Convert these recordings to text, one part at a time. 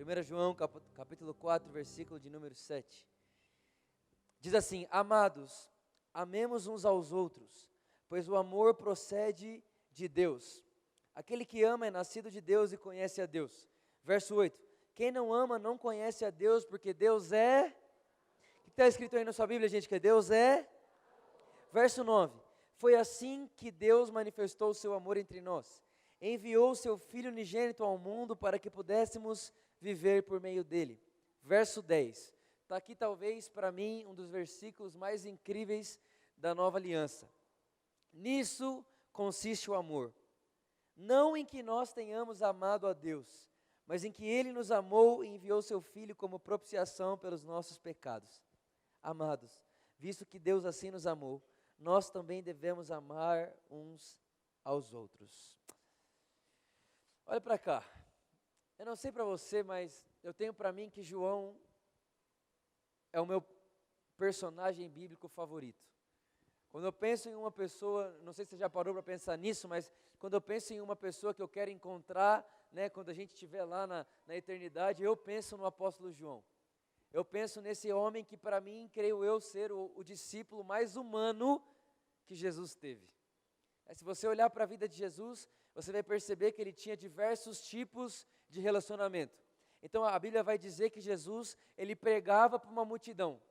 1 João capítulo 4, versículo de número 7. Diz assim: Amados, amemos uns aos outros, pois o amor procede de Deus. Aquele que ama é nascido de Deus e conhece a Deus. Verso 8. Quem não ama não conhece a Deus, porque Deus é... O que está escrito aí na sua Bíblia, gente? Que Deus é... Verso 9. Foi assim que Deus manifestou o seu amor entre nós. Enviou o seu Filho unigênito ao mundo para que pudéssemos viver por meio dele. Verso 10. Está aqui talvez para mim um dos versículos mais incríveis da nova aliança. Nisso consiste o amor. Não em que nós tenhamos amado a Deus, mas em que Ele nos amou e enviou seu Filho como propiciação pelos nossos pecados. Amados, visto que Deus assim nos amou, nós também devemos amar uns aos outros. Olha para cá, eu não sei para você, mas eu tenho para mim que João é o meu personagem bíblico favorito. Quando eu penso em uma pessoa, não sei se você já parou para pensar nisso, mas quando eu penso em uma pessoa que eu quero encontrar, né, quando a gente estiver lá na eternidade, eu penso no apóstolo João. Eu penso nesse homem que para mim, creio eu, ser o discípulo mais humano que Jesus teve. Se você olhar para a vida de Jesus, você vai perceber que ele tinha diversos tipos de relacionamento. Então a Bíblia vai dizer que Jesus, ele pregava para uma multidão.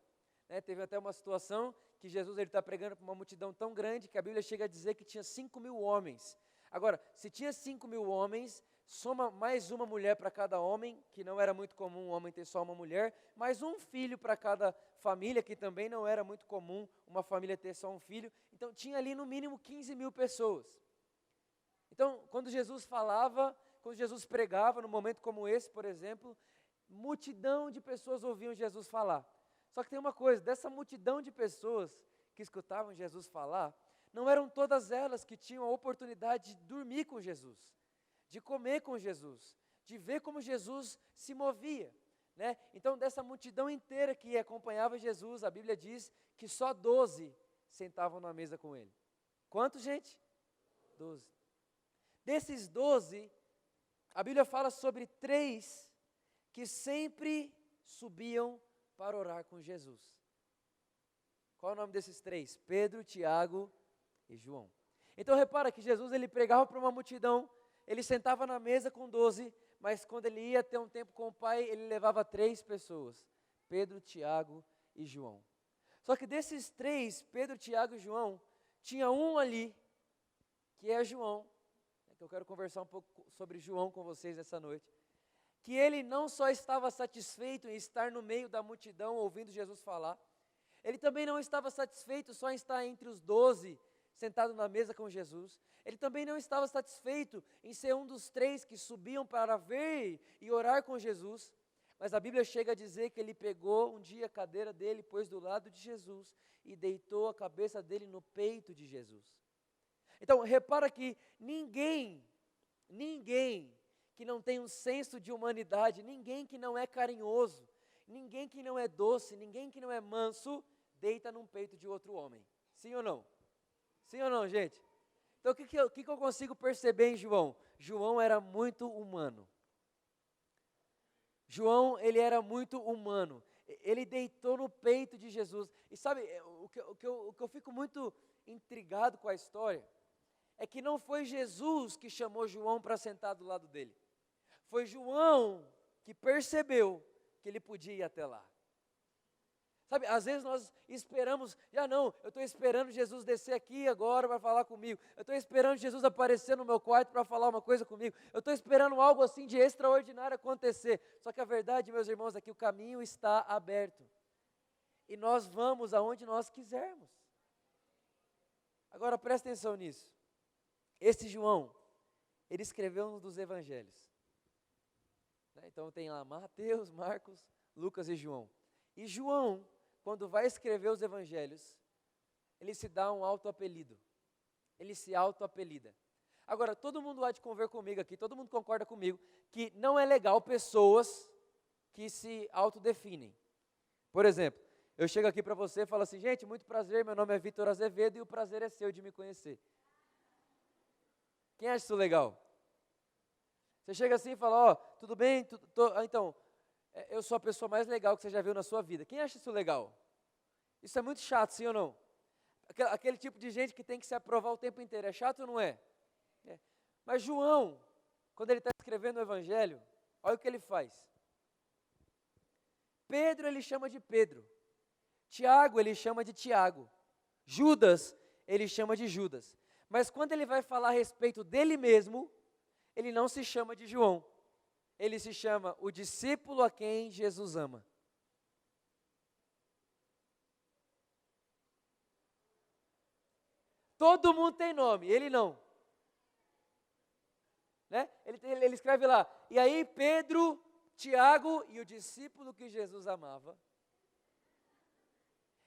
Teve até uma situação que Jesus está pregando para uma multidão tão grande que a Bíblia chega a dizer que tinha 5.000 homens. Agora, se tinha 5.000 homens, soma mais uma mulher para cada homem, que não era muito comum um homem ter só uma mulher, mais um filho para cada família, que também não era muito comum uma família ter só um filho. Então tinha ali no mínimo 15.000 pessoas. Então, quando Jesus falava, quando Jesus pregava, num momento como esse, por exemplo, multidão de pessoas ouviam Jesus falar. Só que tem uma coisa, dessa multidão de pessoas que escutavam Jesus falar, não eram todas elas que tinham a oportunidade de dormir com Jesus, de comer com Jesus, de ver como Jesus se movia, né? Então dessa multidão inteira que acompanhava Jesus, a Bíblia diz que só 12 sentavam na mesa com ele. Quantos, gente? 12. Desses 12, a Bíblia fala sobre 3 que sempre subiam para orar com Jesus. Qual é o nome desses 3? Pedro, Tiago e João. Então repara que Jesus, ele pregava para uma multidão, ele sentava na mesa com 12, mas quando ele ia ter um tempo com o Pai, ele levava 3 pessoas, Pedro, Tiago e João. Só que desses 3, Pedro, Tiago e João, tinha um ali, que é João, que eu quero conversar um pouco sobre João com vocês nessa noite, que ele não só estava satisfeito em estar no meio da multidão ouvindo Jesus falar, ele também não estava satisfeito só em estar entre os 12, sentado na mesa com Jesus, ele também não estava satisfeito em ser um dos 3 que subiam para ver e orar com Jesus, mas a Bíblia chega a dizer que ele pegou um dia a cadeira dele, pôs do lado de Jesus e deitou a cabeça dele no peito de Jesus. Então repara que ninguém que não tem um senso de humanidade, ninguém que não é carinhoso, ninguém que não é doce, ninguém que não é manso, deita num peito de outro homem. Sim ou não? Sim ou não, gente? Então o que eu consigo perceber em João? João era muito humano. João, ele era muito humano. Ele deitou no peito de Jesus. E sabe, o que eu fico muito intrigado com a história, é que não foi Jesus que chamou João para sentar do lado dele. Foi João que percebeu que ele podia ir até lá. Sabe, às vezes nós esperamos, eu estou esperando Jesus descer aqui agora para falar comigo. Eu estou esperando Jesus aparecer no meu quarto para falar uma coisa comigo. Eu estou esperando algo assim de extraordinário acontecer. Só que a verdade, meus irmãos, é que o caminho está aberto. E nós vamos aonde nós quisermos. Agora presta atenção nisso. Esse João, ele escreveu um dos evangelhos. Então tem lá Mateus, Marcos, Lucas e João. E João, quando vai escrever os evangelhos, ele se dá um autoapelido. Ele se autoapelida. Agora, todo mundo há de conver comigo aqui, todo mundo concorda comigo, que não é legal pessoas que se autodefinem. Por exemplo, eu chego aqui para você e falo assim, gente, muito prazer, meu nome é Vitor Azevedo e o prazer é seu de me conhecer. Quem acha isso legal? Você chega assim e fala, ó, tudo bem? Então, eu sou a pessoa mais legal que você já viu na sua vida. Quem acha isso legal? Isso é muito chato, sim ou não? Aquele tipo de gente que tem que se aprovar o tempo inteiro. É chato ou não é? É. Mas João, quando ele está escrevendo o Evangelho, olha o que ele faz. Pedro ele chama de Pedro. Tiago ele chama de Tiago. Judas ele chama de Judas. Mas quando ele vai falar a respeito dele mesmo, ele não se chama de João. Ele se chama o discípulo a quem Jesus ama. Todo mundo tem nome, ele não. Né? Ele escreve lá, e aí Pedro, Tiago e o discípulo que Jesus amava.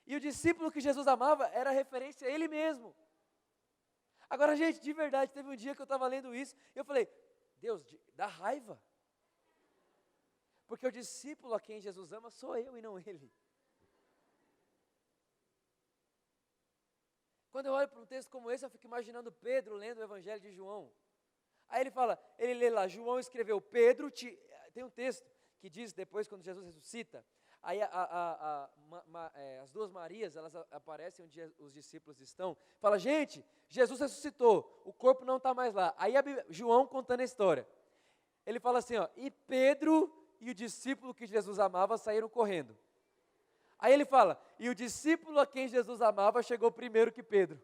E o discípulo que Jesus amava era referência a ele mesmo. Agora, gente, de verdade, teve um dia que eu estava lendo isso, e eu falei, Deus, dá raiva. Porque o discípulo a quem Jesus ama sou eu e não ele. Quando eu olho para um texto como esse, eu fico imaginando Pedro lendo o Evangelho de João. Aí ele fala, ele lê lá, João escreveu, Pedro, tem um texto que diz depois, quando Jesus ressuscita, aí as duas Marias, elas aparecem onde os discípulos estão, fala, gente, Jesus ressuscitou, o corpo não está mais lá. Aí João contando a história, ele fala assim, ó, e Pedro e o discípulo que Jesus amava saíram correndo. Aí ele fala, e o discípulo a quem Jesus amava chegou primeiro que Pedro.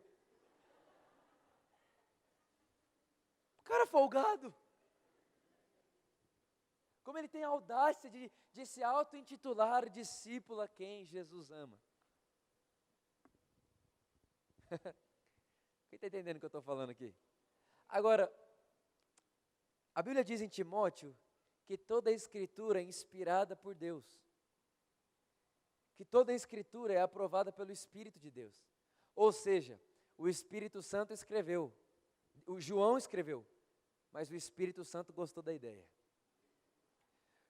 O cara folgado. Como ele tem a audácia de se auto-intitular discípulo a quem Jesus ama. Quem está entendendo o que eu estou falando aqui? Agora, a Bíblia diz em Timóteo que toda a Escritura é inspirada por Deus. Que toda a Escritura é aprovada pelo Espírito de Deus. Ou seja, o Espírito Santo escreveu, o João escreveu, mas o Espírito Santo gostou da ideia.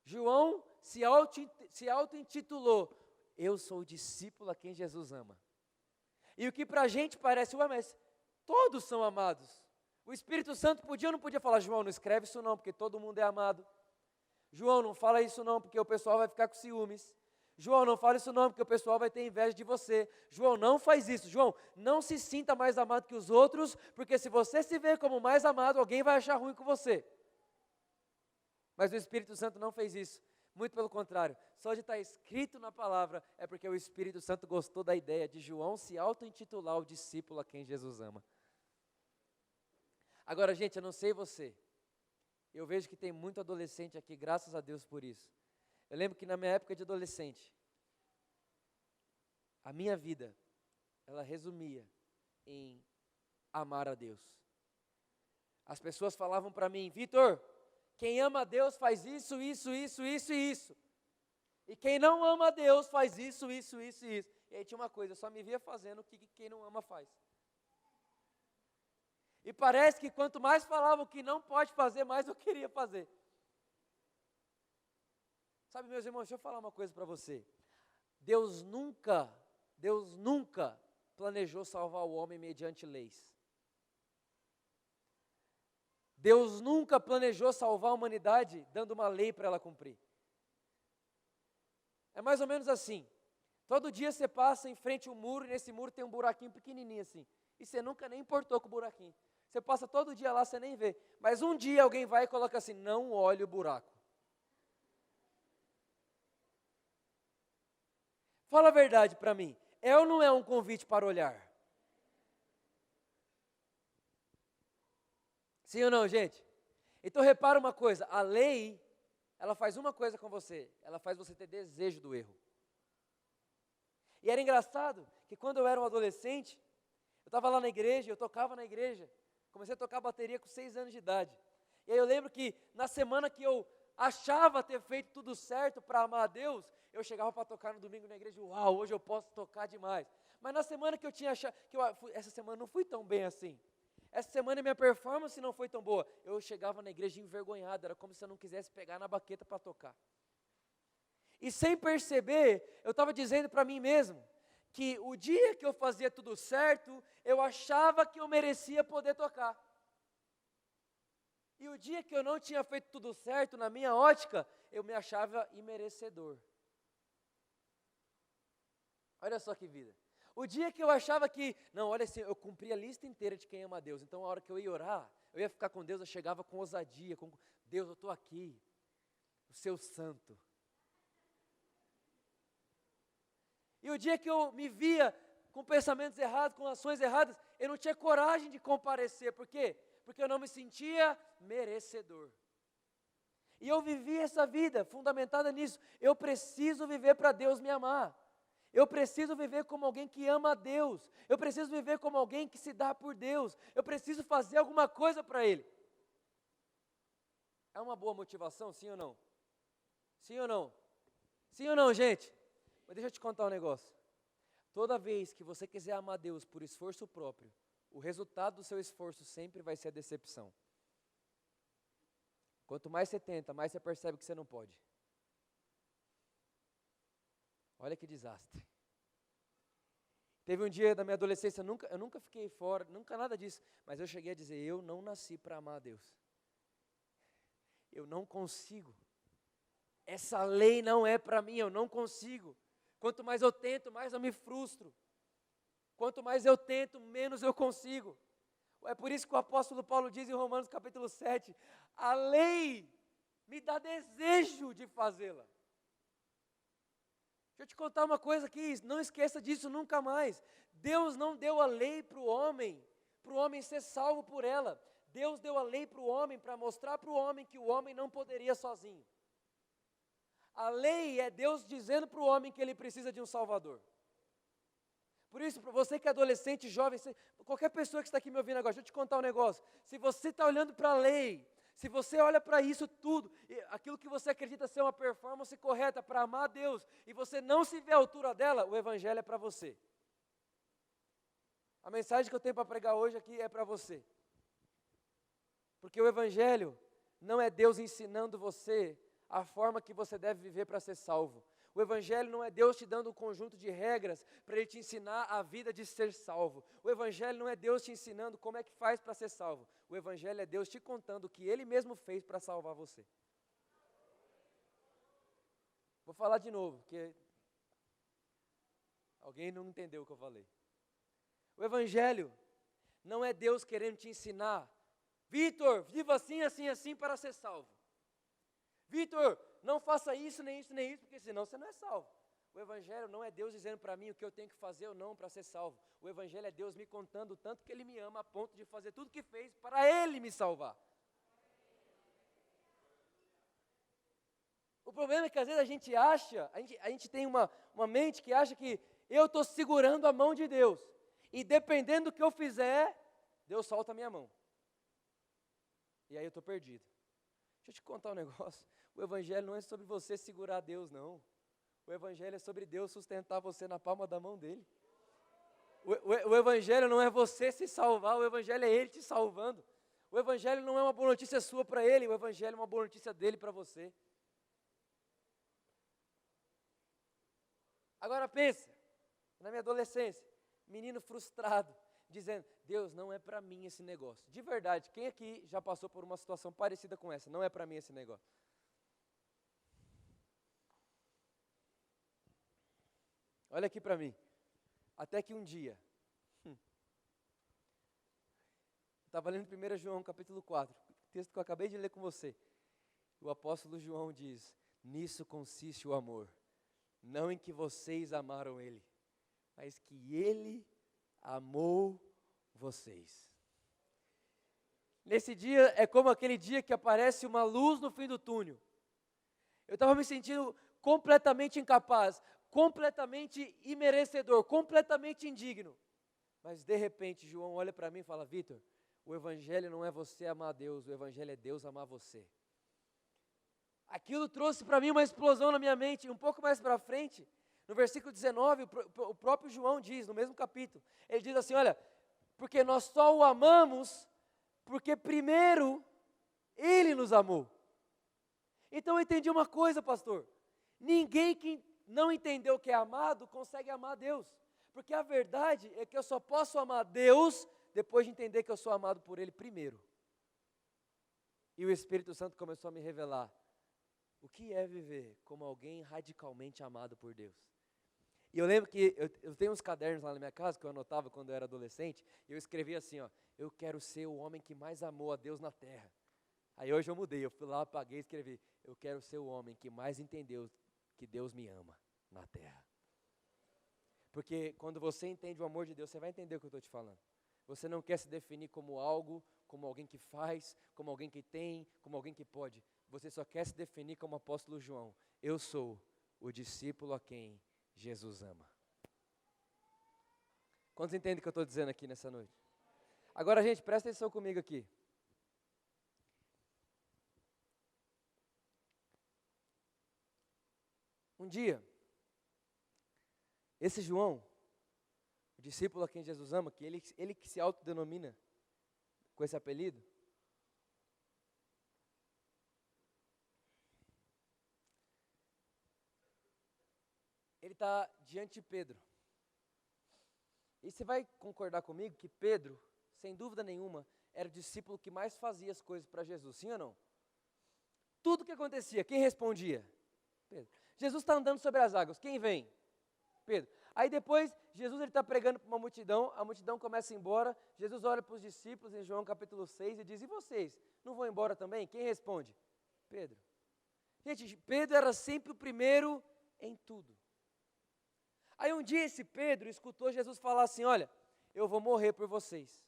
João se auto-intitulou, eu sou o discípulo a quem Jesus ama. E o que para a gente parece, ué, mas todos são amados. O Espírito Santo podia ou não podia falar, João, não escreve isso não, porque todo mundo é amado. João, não fala isso não, porque o pessoal vai ficar com ciúmes. João, não fala isso não, porque o pessoal vai ter inveja de você. João, não faz isso. João, não se sinta mais amado que os outros, porque se você se vê como mais amado, alguém vai achar ruim com você. Mas o Espírito Santo não fez isso. Muito pelo contrário, só de estar escrito na palavra é porque o Espírito Santo gostou da ideia de João se auto-intitular o discípulo a quem Jesus ama. Agora, gente, eu não sei você, eu vejo que tem muito adolescente aqui, graças a Deus por isso. Eu lembro que na minha época de adolescente, a minha vida, ela resumia em amar a Deus. As pessoas falavam para mim, Vitor, quem ama a Deus faz isso, isso, isso, isso e isso. E quem não ama a Deus faz isso, isso, isso e isso. E aí tinha uma coisa, eu só me via fazendo o que quem não ama faz. E parece que quanto mais falavam que não pode fazer, mais eu queria fazer. Sabe, meus irmãos, deixa eu falar uma coisa para você. Deus nunca planejou salvar o homem mediante leis. Deus nunca planejou salvar a humanidade dando uma lei para ela cumprir. É mais ou menos assim. Todo dia você passa em frente a um muro e nesse muro tem um buraquinho pequenininho assim. E você nunca nem importou com o buraquinho. Você passa todo dia lá, você nem vê. Mas um dia alguém vai e coloca assim, não olhe o buraco. Fala a verdade para mim, é ou não é um convite para olhar? Sim ou não, gente? Então repara uma coisa, a lei, ela faz uma coisa com você, ela faz você ter desejo do erro. E era engraçado que quando eu era um adolescente, eu estava lá na igreja, eu tocava na igreja, comecei a tocar bateria com 6 anos de idade. E aí eu lembro que na semana que eu achava ter feito tudo certo para amar a Deus, eu chegava para tocar no domingo na igreja, uau, hoje eu posso tocar demais. Mas na semana que eu tinha achado, essa semana não fui tão bem assim. Essa semana minha performance não foi tão boa. Eu chegava na igreja envergonhado, era como se eu não quisesse pegar na baqueta para tocar. E sem perceber, eu estava dizendo para mim mesmo, que o dia que eu fazia tudo certo, eu achava que eu merecia poder tocar. E o dia que eu não tinha feito tudo certo, na minha ótica, eu me achava imerecedor. Olha só que vida. O dia que eu achava que, não, olha assim, eu cumpri a lista inteira de quem ama a Deus. Então, a hora que eu ia orar, eu ia ficar com Deus, eu chegava com ousadia, com Deus, eu estou aqui, o seu santo. E o dia que eu me via com pensamentos errados, com ações erradas, eu não tinha coragem de comparecer. Por quê? Porque eu não me sentia merecedor. E eu vivi essa vida fundamentada nisso. Eu preciso viver para Deus me amar. Eu preciso viver como alguém que ama a Deus. Eu preciso viver como alguém que se dá por Deus. Eu preciso fazer alguma coisa para Ele. É uma boa motivação, sim ou não? Sim ou não? Sim ou não, gente? Mas deixa eu te contar um negócio. Toda vez que você quiser amar Deus por esforço próprio, o resultado do seu esforço sempre vai ser a decepção. Quanto mais você tenta, mais você percebe que você não pode. Olha que desastre. Teve um dia da minha adolescência, eu nunca fiquei fora, nunca nada disso, mas eu cheguei a dizer, eu não nasci para amar a Deus. Eu não consigo. Essa lei não é para mim, eu não consigo. Quanto mais eu tento, mais eu me frustro. Quanto mais eu tento, menos eu consigo. É por isso que o apóstolo Paulo diz em Romanos capítulo 7, a lei me dá desejo de fazê-la. Deixa eu te contar uma coisa aqui, não esqueça disso nunca mais. Deus não deu a lei para o homem ser salvo por ela. Deus deu a lei para o homem para mostrar para o homem que o homem não poderia sozinho. A lei é Deus dizendo para o homem que ele precisa de um Salvador. Por isso, para você que é adolescente, jovem, qualquer pessoa que está aqui me ouvindo agora, deixa eu te contar um negócio. Se você está olhando para a lei, se você olha para isso tudo, aquilo que você acredita ser uma performance correta para amar a Deus, e você não se vê à altura dela, o Evangelho é para você. A mensagem que eu tenho para pregar hoje aqui é para você. Porque o Evangelho não é Deus ensinando você a forma que você deve viver para ser salvo. O Evangelho não é Deus te dando um conjunto de regras para Ele te ensinar a vida de ser salvo. O Evangelho não é Deus te ensinando como é que faz para ser salvo. O Evangelho é Deus te contando o que Ele mesmo fez para salvar você. Vou falar de novo, porque alguém não entendeu o que eu falei. O Evangelho não é Deus querendo te ensinar, Vitor, viva assim, assim, assim para ser salvo. Vitor, não faça isso, nem isso, nem isso, porque senão você não é salvo. O Evangelho não é Deus dizendo para mim o que eu tenho que fazer ou não para ser salvo. O Evangelho é Deus me contando o tanto que Ele me ama a ponto de fazer tudo o que fez para Ele me salvar. O problema é que às vezes a gente acha, a gente tem uma mente que acha que eu estou segurando a mão de Deus. E dependendo do que eu fizer, Deus solta a minha mão. E aí eu estou perdido. Deixa eu te contar um negócio. O Evangelho não é sobre você segurar Deus, não. O Evangelho é sobre Deus sustentar você na palma da mão dEle. O Evangelho não é você se salvar, o Evangelho é Ele te salvando. O Evangelho não é uma boa notícia sua para Ele, o Evangelho é uma boa notícia dEle para você. Agora pensa, na minha adolescência, menino frustrado, dizendo, Deus, não é para mim esse negócio. De verdade, quem aqui já passou por uma situação parecida com essa? Não é para mim esse negócio. Olha aqui para mim. Até que um dia, estava lendo 1 João capítulo 4, texto que eu acabei de ler com você. O apóstolo João diz, nisso consiste o amor, não em que vocês amaram Ele, mas que Ele amou vocês. Nesse dia, é como aquele dia que aparece uma luz no fim do túnel. Eu estava me sentindo completamente incapaz, completamente imerecedor, completamente indigno. Mas de repente, João olha para mim e fala, Vitor, o Evangelho não é você amar a Deus, o Evangelho é Deus amar você. Aquilo trouxe para mim uma explosão na minha mente, um pouco mais para frente, no versículo 19, o próprio João diz, no mesmo capítulo, ele diz assim, olha, porque nós só o amamos, porque primeiro Ele nos amou. Então eu entendi uma coisa, pastor, ninguém que não entendeu o que é amado, consegue amar Deus, porque a verdade é que eu só posso amar Deus, depois de entender que eu sou amado por Ele primeiro. E o Espírito Santo começou a me revelar o que é viver como alguém radicalmente amado por Deus. E eu lembro que eu tenho uns cadernos lá na minha casa que eu anotava quando eu era adolescente, e eu escrevia assim, ó, eu quero ser o homem que mais amou a Deus na terra. Aí hoje eu mudei, eu fui lá, apaguei e escrevi, eu quero ser o homem que mais entendeu que Deus me ama na terra. Porque quando você entende o amor de Deus, você vai entender o que eu estou te falando. Você não quer se definir como algo, como alguém que faz, como alguém que tem, como alguém que pode. Você só quer se definir como o apóstolo João. Eu sou o discípulo a quem Jesus ama. Quantos entendem o que eu estou dizendo aqui nessa noite? Agora, gente, presta atenção comigo aqui. Um dia, esse João, o discípulo a quem Jesus ama, que ele que se autodenomina com esse apelido, ele está diante de Pedro. E você vai concordar comigo que Pedro, sem dúvida nenhuma, era o discípulo que mais fazia as coisas para Jesus, sim ou não? Tudo que acontecia, quem respondia? Pedro. Jesus está andando sobre as águas, quem vem? Pedro. Aí depois, Jesus está pregando para uma multidão, a multidão começa a ir embora, Jesus olha para os discípulos em João capítulo 6 e diz, e vocês, não vão embora também? Quem responde? Pedro. Gente, Pedro era sempre o primeiro em tudo. Aí um dia esse Pedro escutou Jesus falar assim, olha, eu vou morrer por vocês.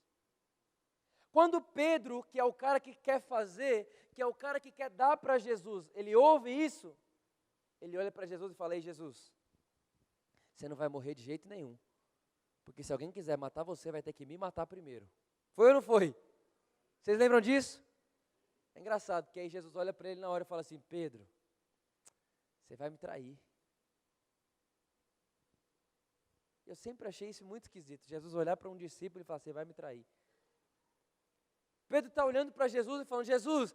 Quando Pedro, que é o cara que quer fazer, que é o cara que quer dar para Jesus, ele ouve isso, ele olha para Jesus e fala, ei Jesus, você não vai morrer de jeito nenhum, porque se alguém quiser matar você, vai ter que me matar primeiro. Foi ou não foi? Vocês lembram disso? É engraçado, porque aí Jesus olha para ele na hora e fala assim, Pedro, você vai me trair. Eu sempre achei isso muito esquisito, Jesus olhar para um discípulo e falar, você vai me trair. Pedro está olhando para Jesus e falando, Jesus,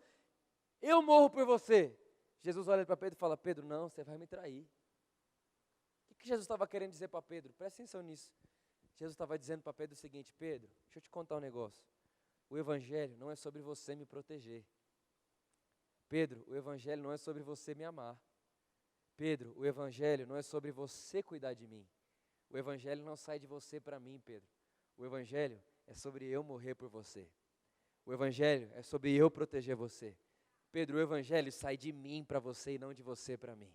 eu morro por você. Jesus olha para Pedro e fala, Pedro, não, você vai me trair. O que Jesus estava querendo dizer para Pedro? Presta atenção nisso. Jesus estava dizendo para Pedro o seguinte, Pedro, deixa eu te contar um negócio. O evangelho não é sobre você me proteger. Pedro, o evangelho não é sobre você me amar. Pedro, o evangelho não é sobre você cuidar de mim. O evangelho não sai de você para mim, Pedro. O evangelho é sobre eu morrer por você. O evangelho é sobre eu proteger você. Pedro, o evangelho sai de mim para você e não de você para mim.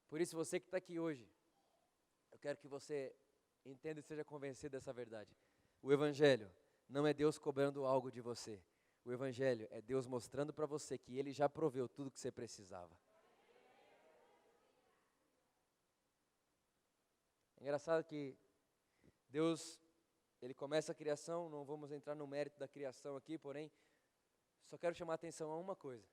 Por isso, você que está aqui hoje, eu quero que você entenda e seja convencido dessa verdade. O evangelho não é Deus cobrando algo de você. O evangelho é Deus mostrando para você que Ele já proveu tudo que você precisava. É engraçado que Deus, Ele começa a criação, não vamos entrar no mérito da criação aqui, porém, só quero chamar a atenção a uma coisa.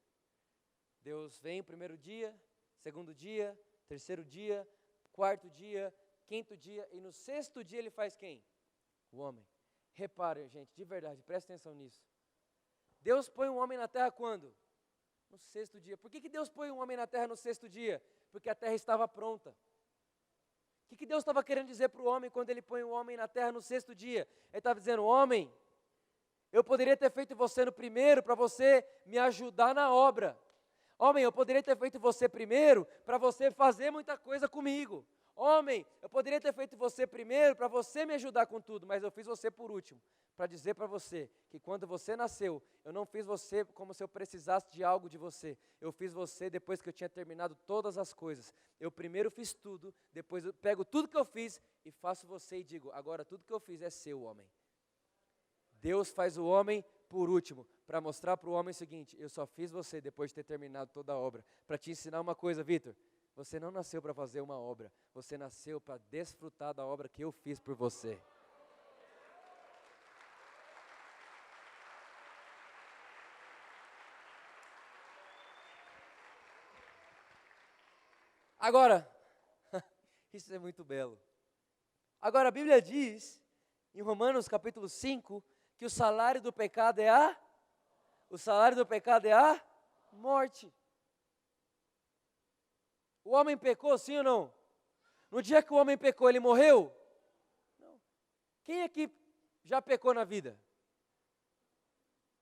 Deus vem o primeiro dia, segundo dia, terceiro dia, quarto dia, quinto dia, e no sexto dia Ele faz quem? O homem. Reparem, gente, de verdade, presta atenção nisso. Deus põe um homem na terra quando? No sexto dia. Por que Deus põe um homem na terra no sexto dia? Porque a terra estava pronta. O que Deus estava querendo dizer para o homem quando Ele põe o homem na terra no sexto dia? Ele estava dizendo, homem, eu poderia ter feito você no primeiro para você me ajudar na obra. Homem, eu poderia ter feito você primeiro para você fazer muita coisa comigo. Homem, eu poderia ter feito você primeiro para você me ajudar com tudo, mas eu fiz você por último, para dizer para você que quando você nasceu, eu não fiz você como se eu precisasse de algo de você. Eu fiz você depois que eu tinha terminado todas as coisas. Eu primeiro fiz tudo, depois eu pego tudo que eu fiz e faço você e digo, agora tudo que eu fiz é seu, homem. Deus faz o homem por último, para mostrar para o homem o seguinte, eu só fiz você depois de ter terminado toda a obra, para te ensinar uma coisa, Vitor, você não nasceu para fazer uma obra, você nasceu para desfrutar da obra que eu fiz por você. Agora, isso é muito belo. Agora a Bíblia diz, em Romanos capítulo 5, que o salário do pecado é a morte. O homem pecou, sim ou não? No dia que o homem pecou, ele morreu? Não. Quem aqui já pecou na vida?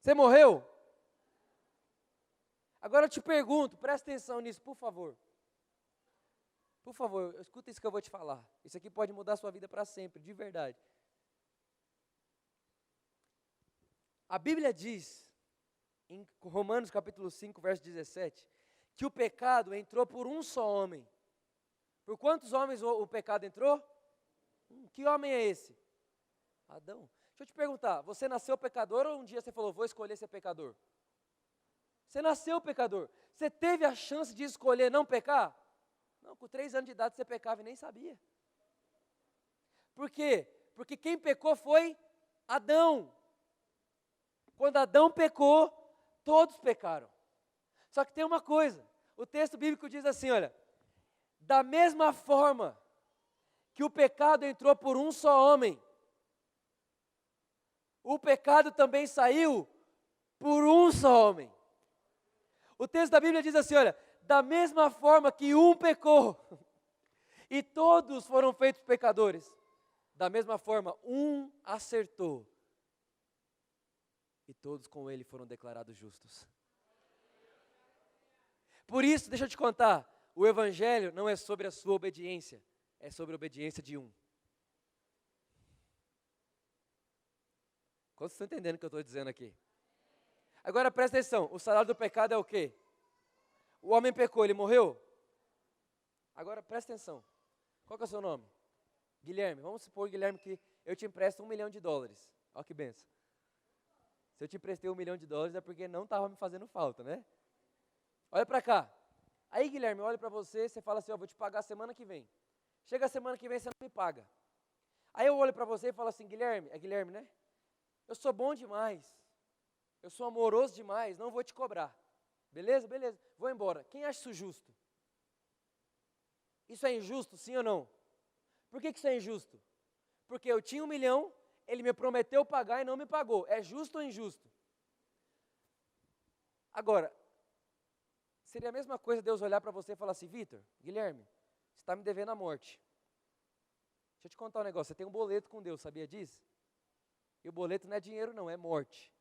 Você morreu? Agora eu te pergunto, presta atenção nisso, por favor. Por favor, escuta isso que eu vou te falar. Isso aqui pode mudar a sua vida para sempre, de verdade. A Bíblia diz, em Romanos capítulo 5, verso 17, que o pecado entrou por um só homem. Por quantos homens o pecado entrou? Que homem é esse? Adão. Deixa eu te perguntar, você nasceu pecador ou um dia você falou, vou escolher ser pecador? Você nasceu pecador. Você teve a chance de escolher não pecar? Não, com 3 anos de idade você pecava e nem sabia. Por quê? Porque quem pecou foi Adão. Quando Adão pecou, todos pecaram. Só que tem uma coisa, o texto bíblico diz assim, olha, da mesma forma que o pecado entrou por um só homem, o pecado também saiu por um só homem. O texto da Bíblia diz assim, olha, da mesma forma que um pecou, e todos foram feitos pecadores, da mesma forma, um acertou, e todos com ele foram declarados justos. Por isso, deixa eu te contar, o Evangelho não é sobre a sua obediência, é sobre a obediência de um. Quantos estão entendendo o que eu estou dizendo aqui? Agora presta atenção, o salário do pecado é o quê? O homem pecou, ele morreu? Agora presta atenção, qual que é o seu nome? Guilherme, vamos supor, Guilherme, que eu te empresto $1 milhão. Olha que benção. Se eu te emprestei $1 milhão é porque não estava me fazendo falta, né? Olha para cá. Aí, Guilherme, olha para você, você fala assim, ó, vou te pagar semana que vem. Chega a semana que vem, você não me paga. Aí eu olho para você e falo assim, Guilherme, é Guilherme, né? Eu sou bom demais, eu sou amoroso demais, não vou te cobrar. Beleza? Beleza, vou embora. Quem acha isso justo? Isso é injusto, sim ou não? Por que isso é injusto? Porque eu tinha $1 milhão, ele me prometeu pagar e não me pagou. É justo ou injusto? Agora, seria a mesma coisa Deus olhar para você e falar assim, Vitor, Guilherme, você está me devendo a morte. Deixa eu te contar um negócio, você tem um boleto com Deus, sabia disso? E o boleto não é dinheiro não, é morte.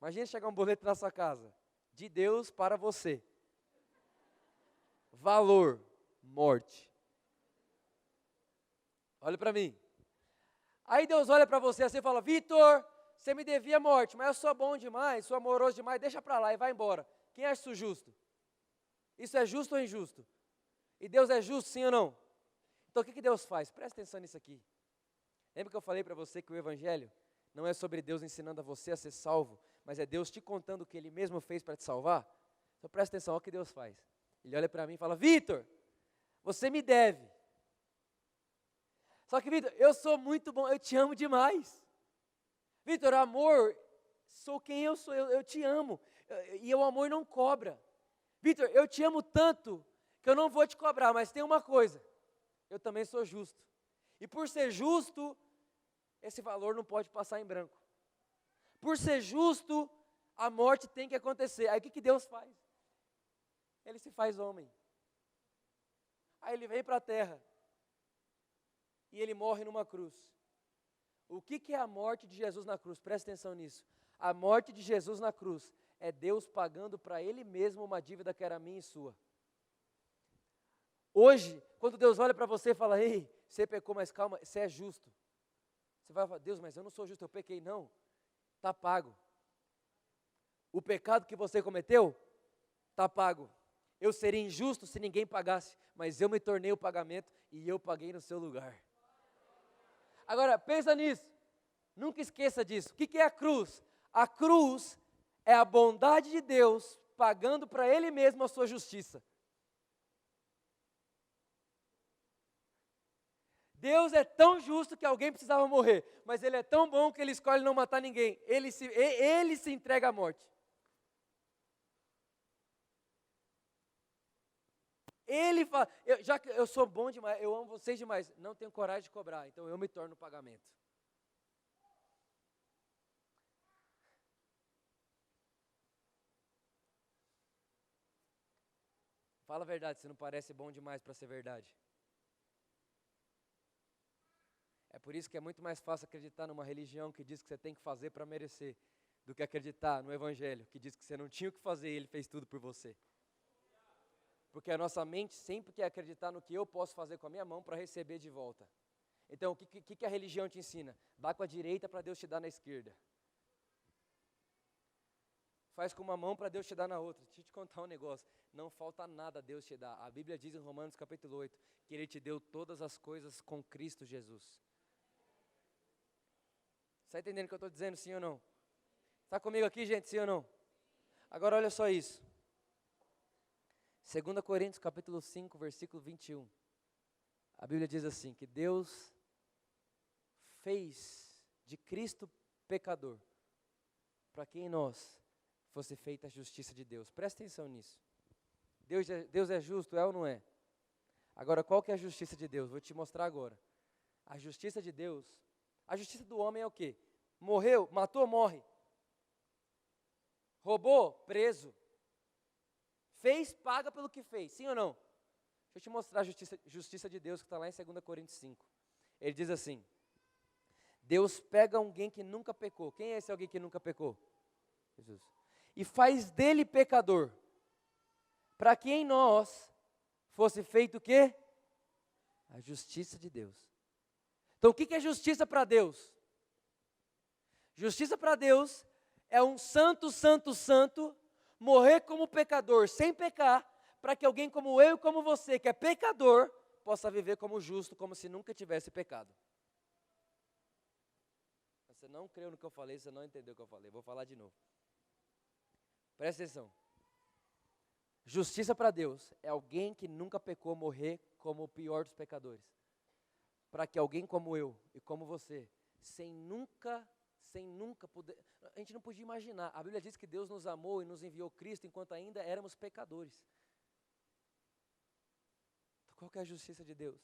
Imagina chegar um boleto na sua casa, de Deus para você. Valor, morte. Olha para mim. Aí Deus olha para você assim e fala, Vitor, você me devia morte, mas eu sou bom demais, sou amoroso demais, deixa para lá e vai embora. Quem acha isso justo? Isso é justo ou injusto? E Deus é justo, sim ou não? Então o que Deus faz? Presta atenção nisso aqui. Lembra que eu falei para você que o Evangelho não é sobre Deus ensinando a você a ser salvo, mas é Deus te contando o que Ele mesmo fez para te salvar? Então presta atenção, olha o que Deus faz. Ele olha para mim e fala, Vitor, você me deve. Só que, Vitor, eu sou muito bom, eu te amo demais. Vitor, amor, sou quem eu sou, eu te amo. E o amor não cobra. Vitor, eu te amo tanto que eu não vou te cobrar, mas tem uma coisa, eu também sou justo. E por ser justo, esse valor não pode passar em branco. Por ser justo, a morte tem que acontecer. Aí o que Deus faz? Ele se faz homem. Aí ele vem para a terra. E ele morre numa cruz. O que é a morte de Jesus na cruz? Presta atenção nisso. A morte de Jesus na cruz é Deus pagando para Ele mesmo uma dívida que era minha e sua. Hoje, quando Deus olha para você e fala, ei, você pecou, mas calma, você é justo. Você vai falar, Deus, mas eu não sou justo, eu pequei. Não, está pago. O pecado que você cometeu, está pago. Eu seria injusto se ninguém pagasse, mas eu me tornei o pagamento e eu paguei no seu lugar. Agora, pensa nisso, nunca esqueça disso. O que é a cruz? A cruz é a bondade de Deus pagando para Ele mesmo a sua justiça. Deus é tão justo que alguém precisava morrer, mas Ele é tão bom que Ele escolhe não matar ninguém. Ele se entrega à morte. Ele fala, já que eu sou bom demais, eu amo vocês demais, não tenho coragem de cobrar, então eu me torno o pagamento. Fala a verdade, se não parece bom demais para ser verdade. por isso que é muito mais fácil acreditar numa religião que diz que você tem que fazer para merecer, do que acreditar no Evangelho, que diz que você não tinha o que fazer e Ele fez tudo por você. Porque a nossa mente sempre quer acreditar no que eu posso fazer com a minha mão para receber de volta. Então, o que a religião te ensina? Dá com a direita para Deus te dar na esquerda. Faz com uma mão para Deus te dar na outra. Deixa eu te contar um negócio. Não falta nada a Deus te dar. A Bíblia diz em Romanos capítulo 8, que Ele te deu todas as coisas com Cristo Jesus. Está entendendo o que eu estou dizendo, sim ou não? Está comigo aqui, gente, sim ou não? Agora olha só isso. 2 Coríntios capítulo 5, versículo 21. A Bíblia diz assim, que Deus fez de Cristo pecador, para que em nós fosse feita a justiça de Deus. Presta atenção nisso. Deus é justo, é ou não é? Agora, qual que é a justiça de Deus? Vou te mostrar agora. A justiça de Deus, a justiça do homem é o quê? Morreu, matou, morre. Roubou, preso. Fez, paga pelo que fez, sim ou não? Deixa eu te mostrar a justiça de Deus que está lá em 2 Coríntios 5. Ele diz assim, Deus pega alguém que nunca pecou. Quem é esse alguém que nunca pecou? Jesus. E faz dele pecador, para que em nós fosse feito o quê? A justiça de Deus. Então o que é justiça para Deus? Justiça para Deus é um santo, santo, santo, morrer como pecador, sem pecar, para que alguém como eu e como você, que é pecador, possa viver como justo, como se nunca tivesse pecado. Você não creu no que eu falei, você não entendeu o que eu falei, vou falar de novo. Presta atenção. Justiça para Deus é alguém que nunca pecou morrer como o pior dos pecadores. Para que alguém como eu e como você, sem nunca poder... A gente não podia imaginar. A Bíblia diz que Deus nos amou e nos enviou Cristo enquanto ainda éramos pecadores. Então, qual que é a justiça de Deus?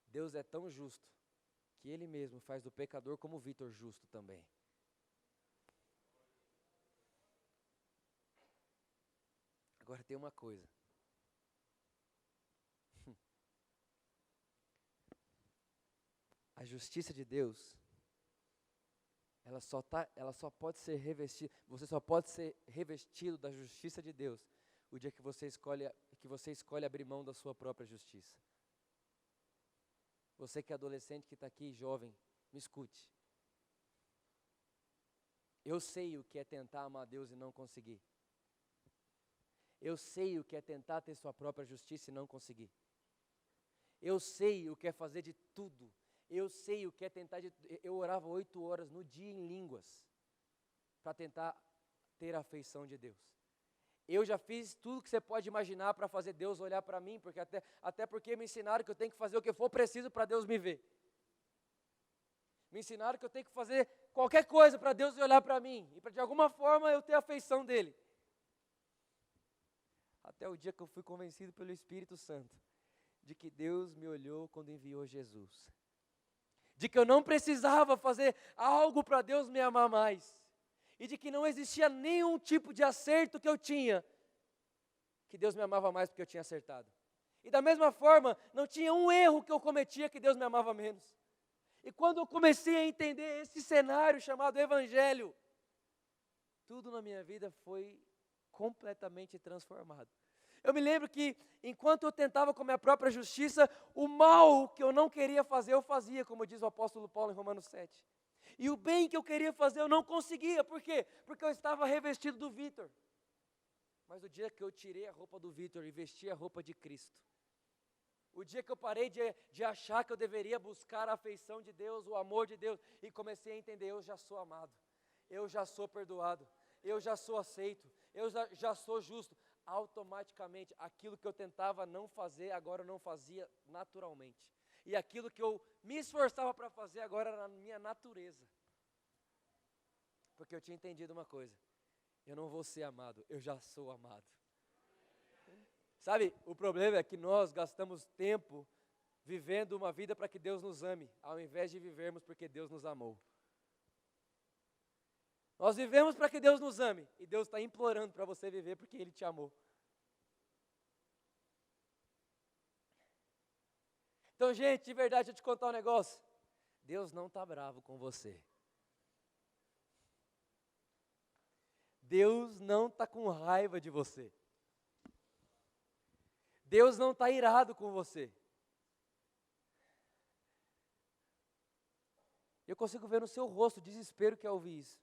Deus é tão justo que Ele mesmo faz do pecador como Vitor justo também. Agora tem uma coisa. A justiça de Deus, ela só pode ser revestida, você só pode ser revestido da justiça de Deus o dia que você escolhe abrir mão da sua própria justiça. Você que é adolescente, que está aqui, jovem, me escute. Eu sei o que é tentar amar Deus e não conseguir. Eu sei o que é tentar ter sua própria justiça e não conseguir. Eu sei o que é fazer de tudo. Eu sei o que é tentar eu orava 8 horas no dia em línguas para tentar ter a afeição de Deus. Eu já fiz tudo que você pode imaginar para fazer Deus olhar para mim, porque até porque me ensinaram que eu tenho que fazer o que for preciso para Deus me ver. Me ensinaram que eu tenho que fazer qualquer coisa para Deus olhar para mim e para de alguma forma eu ter a afeição dele. Até o dia que eu fui convencido pelo Espírito Santo de que Deus me olhou quando enviou Jesus. De que eu não precisava fazer algo para Deus me amar mais. E de que não existia nenhum tipo de acerto que eu tinha, que Deus me amava mais porque eu tinha acertado. E da mesma forma, não tinha um erro que eu cometia que Deus me amava menos. E quando eu comecei a entender esse cenário chamado Evangelho, tudo na minha vida foi completamente transformado. Eu me lembro que, enquanto eu tentava com a minha própria justiça, o mal que eu não queria fazer, eu fazia, como diz o apóstolo Paulo em Romanos 7. E o bem que eu queria fazer, eu não conseguia. Por quê? Porque eu estava revestido do Vitor. Mas o dia que eu tirei a roupa do Vitor e vesti a roupa de Cristo, o dia que eu parei de achar que eu deveria buscar a afeição de Deus, o amor de Deus, e comecei a entender, eu já sou amado, eu já sou perdoado, eu já sou aceito, eu já sou justo. Automaticamente, aquilo que eu tentava não fazer, agora eu não fazia naturalmente. E aquilo que eu me esforçava para fazer, agora era na minha natureza. Porque eu tinha entendido uma coisa, eu não vou ser amado, eu já sou amado. Sabe, o problema é que nós gastamos tempo vivendo uma vida para que Deus nos ame, ao invés de vivermos porque Deus nos amou. Nós vivemos para que Deus nos ame, e Deus está implorando para você viver porque Ele te amou. Então, gente, de verdade, deixa eu te contar um negócio. Deus não está bravo com você. Deus não está com raiva de você. Deus não está irado com você. Eu consigo ver no seu rosto o desespero que é ouvir isso.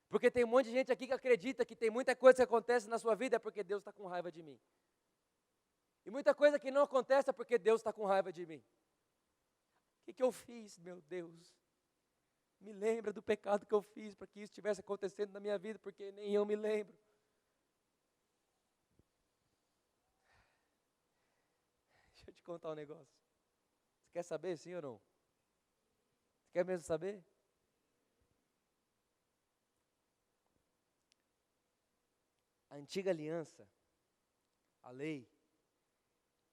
Porque tem um monte de gente aqui que acredita que tem muita coisa que acontece na sua vida é porque Deus está com raiva de mim. E muita coisa que não acontece é porque Deus está com raiva de mim. O que eu fiz, meu Deus? Me lembra do pecado que eu fiz para que isso estivesse acontecendo na minha vida, porque nem eu me lembro. Deixa eu te contar um negócio. Você quer saber, sim ou não? Você quer mesmo saber? A antiga aliança, a lei,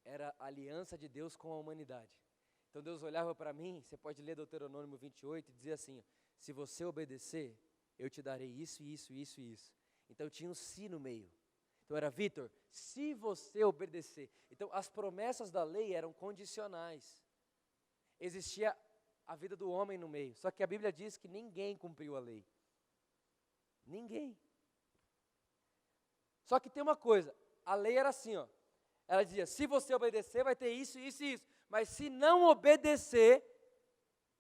era a aliança de Deus com a humanidade. Então Deus olhava para mim, você pode ler Deuteronômio 28 e dizer assim, se você obedecer, eu te darei isso, isso, isso e isso. Então tinha um se no meio. Então era, Vitor, se você obedecer. Então as promessas da lei eram condicionais. Existia a vida do homem no meio. Só que a Bíblia diz que ninguém cumpriu a lei. Ninguém. Só que tem uma coisa, a lei era assim, ó. Ela dizia, se você obedecer, vai ter isso, isso e isso. Mas se não obedecer,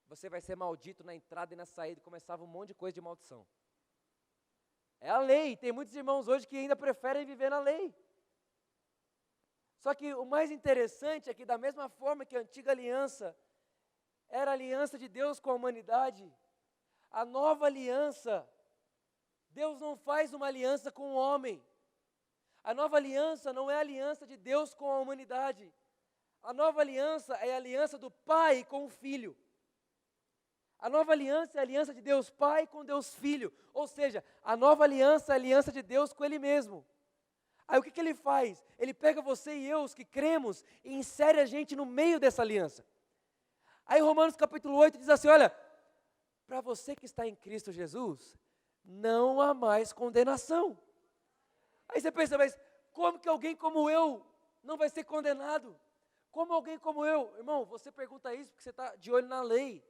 você vai ser maldito na entrada e na saída. E começava um monte de coisa de maldição. É a lei. Tem muitos irmãos hoje que ainda preferem viver na lei. Só que o mais interessante é que da mesma forma que a antiga aliança era a aliança de Deus com a humanidade, a nova aliança, Deus não faz uma aliança com o homem. A nova aliança não é a aliança de Deus com a humanidade. A nova aliança é a aliança do Pai com o Filho. A nova aliança é a aliança de Deus Pai com Deus Filho. Ou seja, a nova aliança é a aliança de Deus com Ele mesmo. Aí o que Ele faz? Ele pega você e eu, os que cremos, e insere a gente no meio dessa aliança. Aí Romanos capítulo 8 diz assim, olha, para você que está em Cristo Jesus, não há mais condenação. Aí você pensa, mas como que alguém como eu não vai ser condenado? Como alguém como eu? Irmão, você pergunta isso porque você está de olho na lei.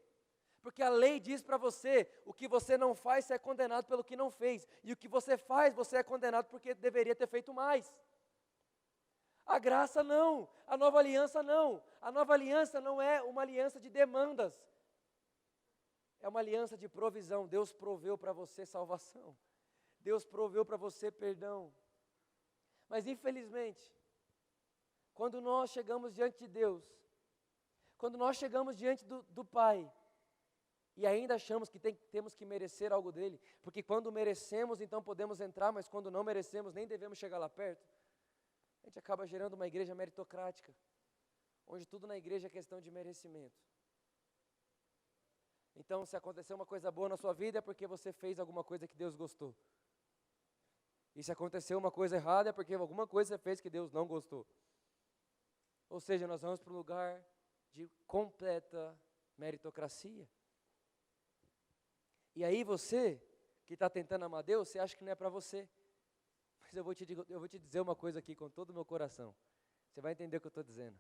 Porque a lei diz para você, o que você não faz, você é condenado pelo que não fez. E o que você faz, você é condenado porque deveria ter feito mais. A graça não, a nova aliança não. A nova aliança não é uma aliança de demandas. É uma aliança de provisão. Deus proveu para você salvação. Deus proveu para você perdão. Mas infelizmente, quando nós chegamos diante de Deus, quando nós chegamos diante do Pai, e ainda achamos que temos que merecer algo dele, porque quando merecemos, então podemos entrar, mas quando não merecemos, nem devemos chegar lá perto, a gente acaba gerando uma igreja meritocrática, onde tudo na igreja é questão de merecimento. Então, se aconteceu uma coisa boa na sua vida, é porque você fez alguma coisa que Deus gostou. E se aconteceu uma coisa errada, é porque alguma coisa você fez que Deus não gostou. Ou seja, nós vamos para um lugar de completa meritocracia. E aí você, que está tentando amar Deus, você acha que não é para você. Mas eu vou te dizer uma coisa aqui com todo o meu coração. Você vai entender o que eu estou dizendo.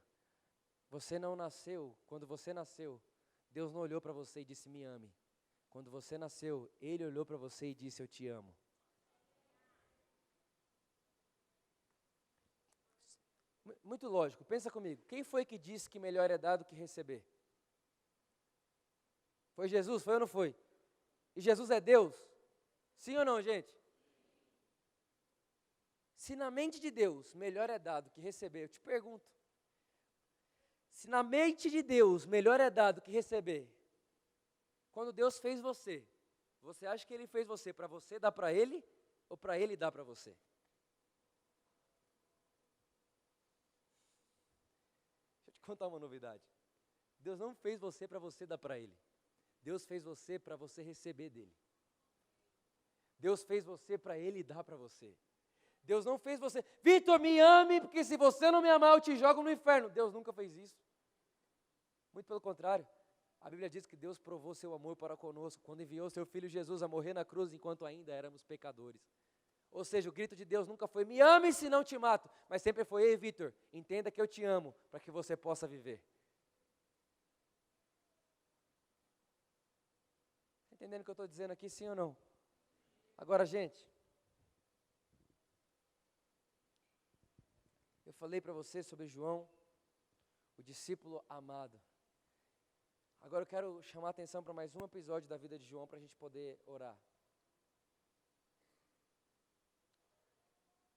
Você não nasceu, quando você nasceu, Deus não olhou para você e disse, me ame. Quando você nasceu, Ele olhou para você e disse, eu te amo. Muito lógico, pensa comigo. Quem foi que disse que melhor é dar do que receber? Foi Jesus, foi ou não foi? E Jesus é Deus? Sim ou não, gente? Se na mente de Deus melhor é dar do que receber, eu te pergunto. Se na mente de Deus melhor é dar do que receber, quando Deus fez você, você acha que Ele fez você para você dar para Ele ou para Ele dar para você? Deixa eu te contar uma novidade. Deus não fez você para você dar para Ele. Deus fez você para você receber dEle. Deus fez você para Ele dar para você. Deus não fez você, Vitor, me ame, porque se você não me amar, eu te jogo no inferno. Deus nunca fez isso. Muito pelo contrário. A Bíblia diz que Deus provou seu amor para conosco, quando enviou seu Filho Jesus a morrer na cruz, enquanto ainda éramos pecadores. Ou seja, o grito de Deus nunca foi, me ame se não te mato, mas sempre foi, ei Vitor, entenda que eu te amo, para que você possa viver. entendendo o que eu estou dizendo aqui, sim ou não? Agora, gente, eu falei para você sobre João, o discípulo amado. Agora eu quero chamar a atenção para mais um episódio da vida de João para a gente poder orar.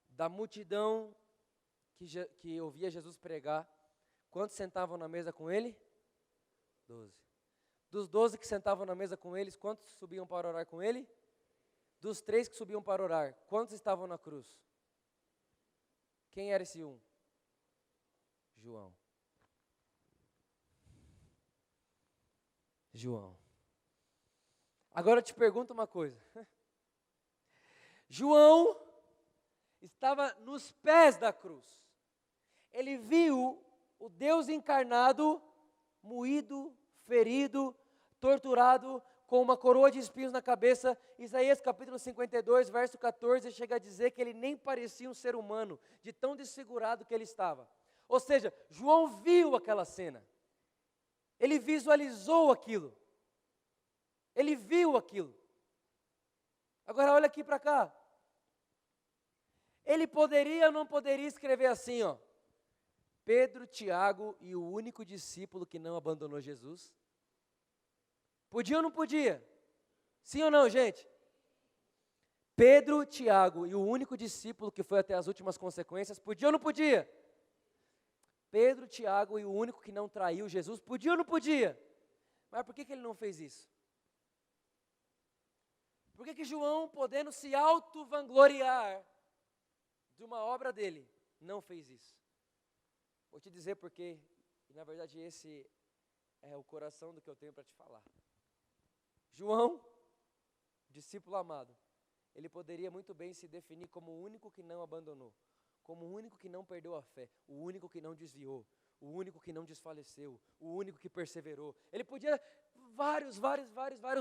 Da multidão que ouvia Jesus pregar, quantos sentavam na mesa com ele? 12. Dos 12 que sentavam na mesa com eles, quantos subiam para orar com ele? Dos 3 que subiam para orar, quantos estavam na cruz? Quem era esse um? João. João. Agora eu te pergunto uma coisa. João estava nos pés da cruz. Ele viu o Deus encarnado, moído, ferido, torturado, com uma coroa de espinhos na cabeça. Isaías capítulo 52, verso 14, chega a dizer que ele nem parecia um ser humano, de tão desfigurado que ele estava. Ou seja, João viu aquela cena. Ele visualizou aquilo. Ele viu aquilo. Agora olha aqui para cá. Ele poderia ou não poderia escrever assim, ó. Pedro, Tiago e o único discípulo que não abandonou Jesus? Podia ou não podia? Sim ou não, gente? Pedro, Tiago e o único discípulo que foi até as últimas consequências, podia ou não podia? Pedro, Tiago e o único que não traiu Jesus, podia ou não podia? Mas por que ele não fez isso? Por que João, podendo se auto-vangloriar de uma obra dele, não fez isso? Vou te dizer porque, e na verdade esse é o coração do que eu tenho para te falar. João, discípulo amado, ele poderia muito bem se definir como o único que não abandonou, como o único que não perdeu a fé, o único que não desviou, o único que não desfaleceu, o único que perseverou. Ele podia, vários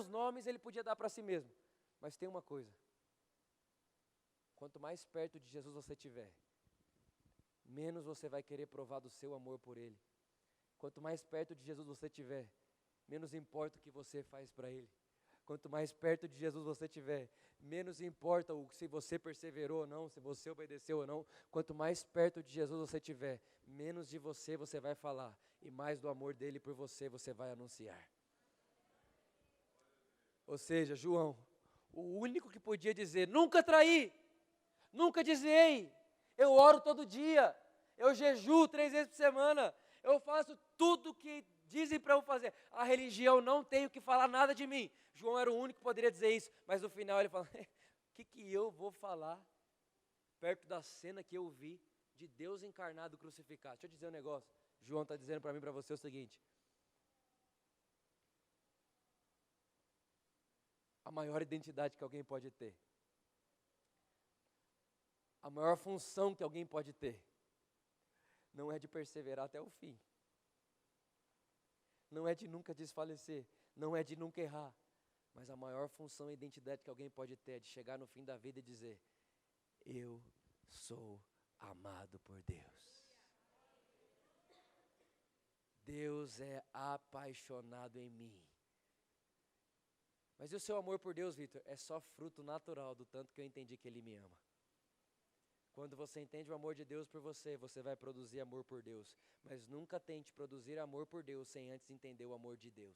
nomes ele podia dar para si mesmo. Mas tem uma coisa, quanto mais perto de Jesus você estiver, menos você vai querer provar do seu amor por Ele. Quanto mais perto de Jesus você estiver, menos importa o que você faz para Ele. Quanto mais perto de Jesus você estiver, menos importa se você perseverou ou não, se você obedeceu ou não. Quanto mais perto de Jesus você estiver, menos de você vai falar, e mais do amor dele por você vai anunciar. Ou seja, João, o único que podia dizer, nunca traí, nunca desviei, eu oro todo dia, eu jejuo 3 vezes por semana, eu faço tudo o que dizem para eu fazer, a religião não tem o que falar nada de mim. João era o único que poderia dizer isso, mas no final ele fala, o que eu vou falar perto da cena que eu vi de Deus encarnado crucificado? Deixa eu dizer um negócio, João está dizendo para mim e para você o seguinte, a maior identidade que alguém pode ter, a maior função que alguém pode ter, não é de perseverar até o fim, não é de nunca desfalecer, não é de nunca errar, mas a maior função e identidade que alguém pode ter é de chegar no fim da vida e dizer, eu sou amado por Deus. Deus é apaixonado em mim. Mas e o seu amor por Deus, Vitor? É só fruto natural do tanto que eu entendi que Ele me ama. Quando você entende o amor de Deus por você, você vai produzir amor por Deus. Mas nunca tente produzir amor por Deus sem antes entender o amor de Deus.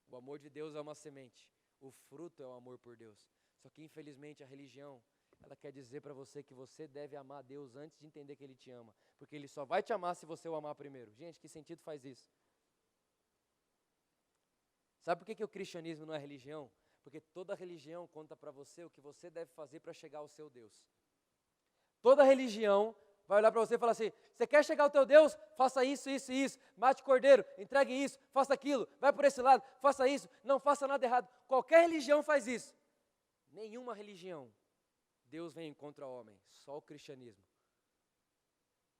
O amor de Deus é uma semente. O fruto é o amor por Deus. Só que infelizmente a religião, ela quer dizer para você que você deve amar Deus antes de entender que Ele te ama. Porque Ele só vai te amar se você o amar primeiro. Gente, que sentido faz isso? Sabe por que o cristianismo não é religião? Porque toda religião conta para você o que você deve fazer para chegar ao seu Deus. Toda religião vai olhar para você e falar assim, você quer chegar ao teu Deus? Faça isso, isso e isso. Mate cordeiro, entregue isso, faça aquilo, vai por esse lado, faça isso, não faça nada errado. Qualquer religião faz isso. Nenhuma religião, Deus vem contra o homem, só o cristianismo.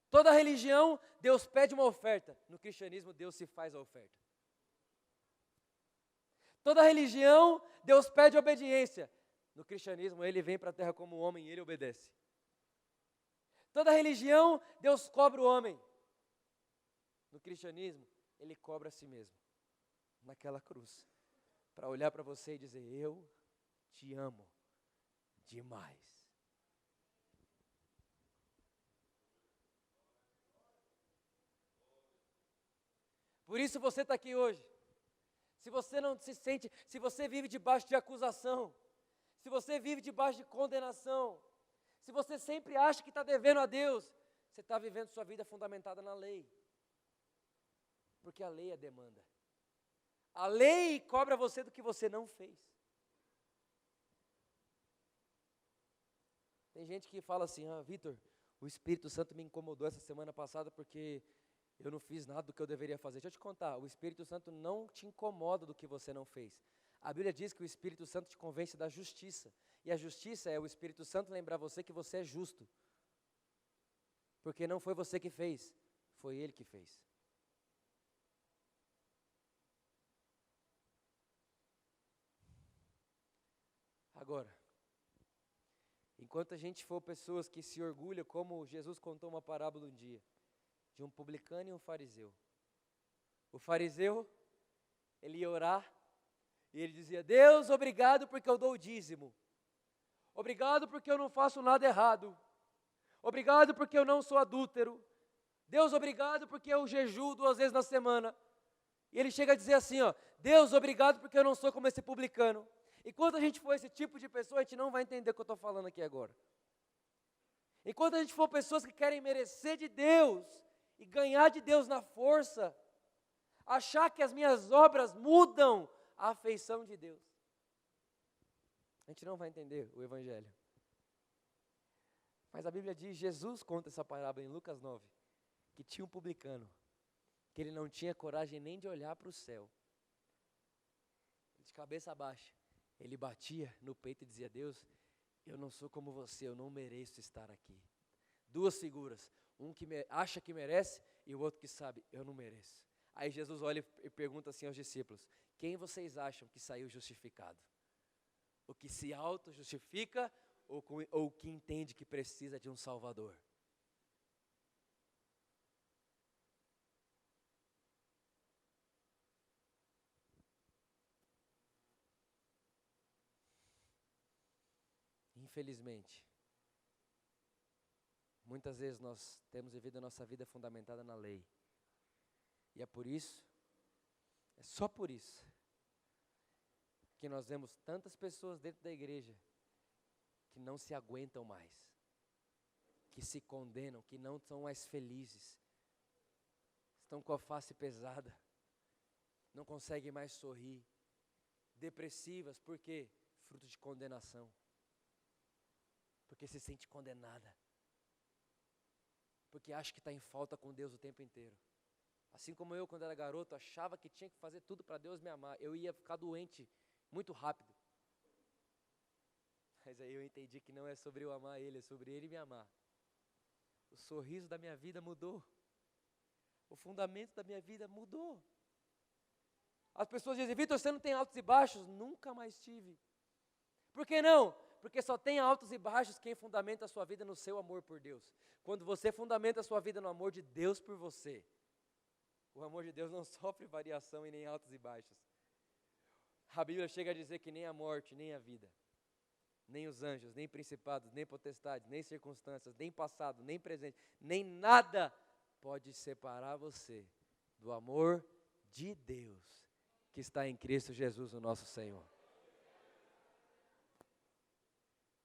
Toda religião, Deus pede uma oferta. No cristianismo, Deus se faz a oferta. Toda religião, Deus pede obediência. No cristianismo, Ele vem para a terra como homem e Ele obedece. Toda religião, Deus cobra o homem. No cristianismo, Ele cobra a si mesmo, naquela cruz. para olhar para você e dizer: eu te amo demais. Por isso você está aqui hoje. Se você não se sente, se você vive debaixo de acusação, se você vive debaixo de condenação, se você sempre acha que está devendo a Deus, você está vivendo sua vida fundamentada na lei. Porque a lei é demanda. A lei cobra você do que você não fez. Tem gente que fala assim: Vitor, o Espírito Santo me incomodou essa semana passada porque eu não fiz nada do que eu deveria fazer. Deixa eu te contar, o Espírito Santo não te incomoda do que você não fez. A Bíblia diz que o Espírito Santo te convence da justiça. E a justiça é o Espírito Santo lembrar você que você é justo. Porque não foi você que fez, foi Ele que fez. Agora, enquanto a gente for pessoas que se orgulham, como Jesus contou uma parábola um dia, de um publicano e um fariseu. O fariseu, ele ia orar, e ele dizia: Deus, obrigado porque eu dou o dízimo. Obrigado porque eu não faço nada errado. Obrigado porque eu não sou adúltero. Deus, obrigado porque eu jejuo 2 vezes na semana. E ele chega a dizer assim, Deus, obrigado porque eu não sou como esse publicano. E quando a gente for esse tipo de pessoa, a gente não vai entender o que eu estou falando aqui agora. Enquanto a gente for pessoas que querem merecer de Deus e ganhar de Deus na força, achar que as minhas obras mudam a afeição de Deus, a gente não vai entender o Evangelho. Mas a Bíblia diz, Jesus conta essa parábola em Lucas 9, que tinha um publicano, que ele não tinha coragem nem de olhar para o céu. De cabeça baixa, ele batia no peito e dizia: Deus, eu não sou como você, eu não mereço estar aqui. 2 figuras, um que acha que merece e o outro que sabe, eu não mereço. Aí Jesus olha e pergunta assim aos discípulos: quem vocês acham que saiu justificado? O que se auto-justifica ou o que entende que precisa de um Salvador? Infelizmente, muitas vezes nós temos vivido a nossa vida fundamentada na lei. E é por isso, é só por isso, que nós vemos tantas pessoas dentro da igreja que não se aguentam mais, que se condenam, que não são mais felizes, estão com a face pesada, não conseguem mais sorrir, depressivas, por quê? Fruto de condenação. Porque se sente condenada, porque acha que está em falta com Deus o tempo inteiro. Assim como eu, quando era garoto, achava que tinha que fazer tudo para Deus me amar. Eu ia ficar doente muito rápido. Mas aí eu entendi que não é sobre eu amar Ele, é sobre Ele me amar. O sorriso da minha vida mudou. O fundamento da minha vida mudou. As pessoas dizem: Vitor, você não tem altos e baixos? Nunca mais tive. Por que não? Porque só tem altos e baixos quem fundamenta a sua vida no seu amor por Deus. Quando você fundamenta a sua vida no amor de Deus por você, o amor de Deus não sofre variação e nem altos e baixos. A Bíblia chega a dizer que nem a morte, nem a vida, nem os anjos, nem principados, nem potestades, nem circunstâncias, nem passado, nem presente, nem nada pode separar você do amor de Deus que está em Cristo Jesus, o nosso Senhor.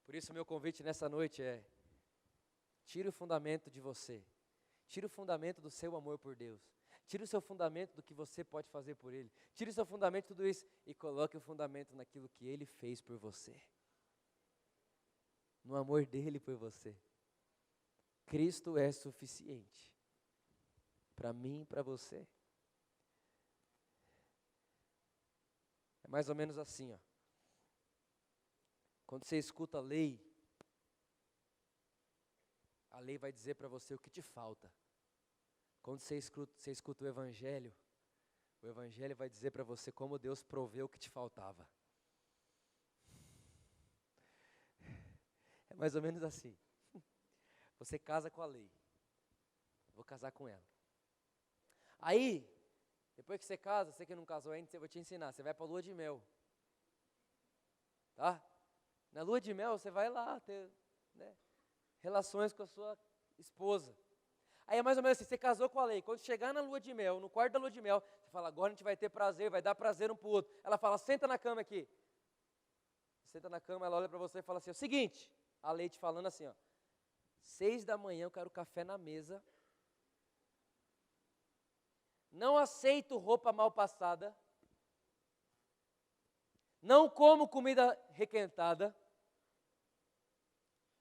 Por isso, meu convite nessa noite é: tire o fundamento de você, tire o fundamento do seu amor por Deus, tire o seu fundamento do que você pode fazer por Ele, tire o seu fundamento de tudo isso e coloque o fundamento naquilo que Ele fez por você, no amor dEle por você. Cristo é suficiente para mim e para você. É mais ou menos assim, Quando você escuta a lei vai dizer para você o que te falta. Quando você escuta o Evangelho vai dizer para você como Deus proveu o que te faltava. É mais ou menos assim. Você casa com a lei. Vou casar com ela. Aí, depois que você casa, você que não casou ainda, eu vou te ensinar. Você vai para a lua de mel. tá? Na lua de mel você vai lá ter, né, relações com a sua esposa. Aí é mais ou menos assim, você casou com a lei, quando chegar na lua de mel, no quarto da lua de mel, você fala, agora a gente vai ter prazer, vai dar prazer um para o outro. Ela fala, senta na cama aqui. Senta na cama, ela olha para você e fala assim, é o seguinte, a lei te falando assim, ó, 6 da manhã eu quero café na mesa, não aceito roupa mal passada, não como comida requentada,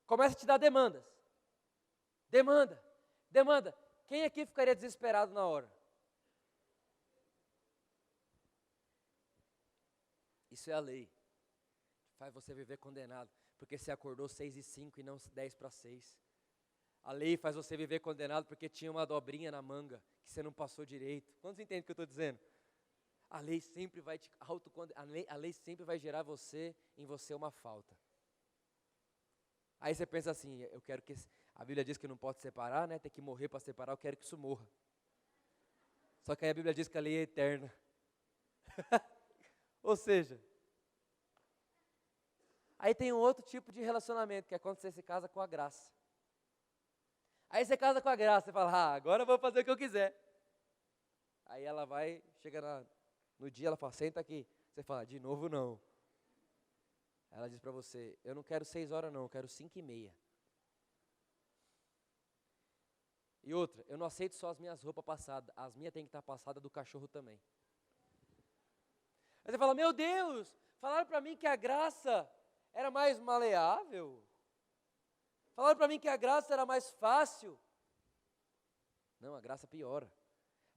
começa a te dar demandas. Demanda. Quem aqui ficaria desesperado na hora? Isso é a lei. Faz você viver condenado, porque você acordou 6:05 e não 10:06. A lei faz você viver condenado porque tinha uma dobrinha na manga que você não passou direito. Quantos entendem o que eu estou dizendo? A lei sempre vai te a lei sempre vai gerar em você uma falta. Aí você pensa assim, eu quero que a Bíblia diz que não pode separar, né? Tem que morrer para separar, eu quero que isso morra. Só que aí a Bíblia diz que a lei é eterna. Ou seja, aí tem um outro tipo de relacionamento, que é quando você se casa com a graça. Aí você casa com a graça, você fala, agora eu vou fazer o que eu quiser. Aí ela vai, chega no dia, ela fala, senta aqui. Você fala, de novo não. Ela diz para você, eu não quero 6 horas não, eu quero 5:30. E outra, eu não aceito só as minhas roupas passadas, as minhas têm que estar passadas do cachorro também. Aí você fala, meu Deus, falaram para mim que a graça era mais maleável. Falaram para mim que a graça era mais fácil. Não, a graça piora.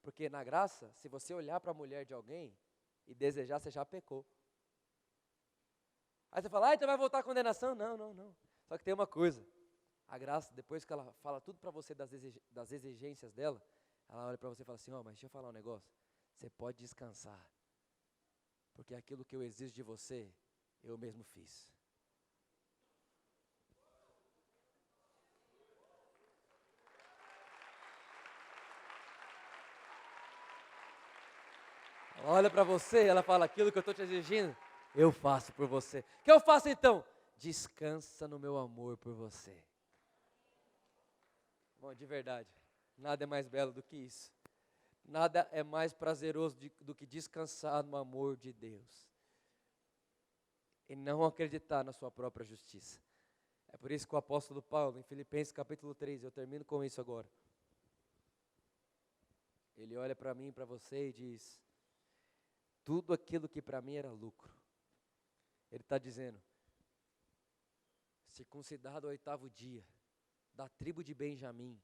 Porque na graça, se você olhar para a mulher de alguém e desejar, você já pecou. Aí você fala, então vai voltar a condenação? Não. Só que tem uma coisa. A graça, depois que ela fala tudo para você das exigências dela, ela olha para você e fala assim, mas deixa eu falar um negócio. Você pode descansar. Porque aquilo que eu exijo de você, eu mesmo fiz. Ela olha para você, ela fala, aquilo que eu estou te exigindo, eu faço por você. O que eu faço então? Descansa no meu amor por você. Bom, de verdade, nada é mais belo do que isso. Nada é mais prazeroso do que descansar no amor de Deus. E não acreditar na sua própria justiça. É por isso que o apóstolo Paulo, em Filipenses capítulo 3, eu termino com isso agora. Ele olha para mim e para você e diz, tudo aquilo que para mim era lucro. Ele está dizendo, circuncidado ao 8º dia, da tribo de Benjamim,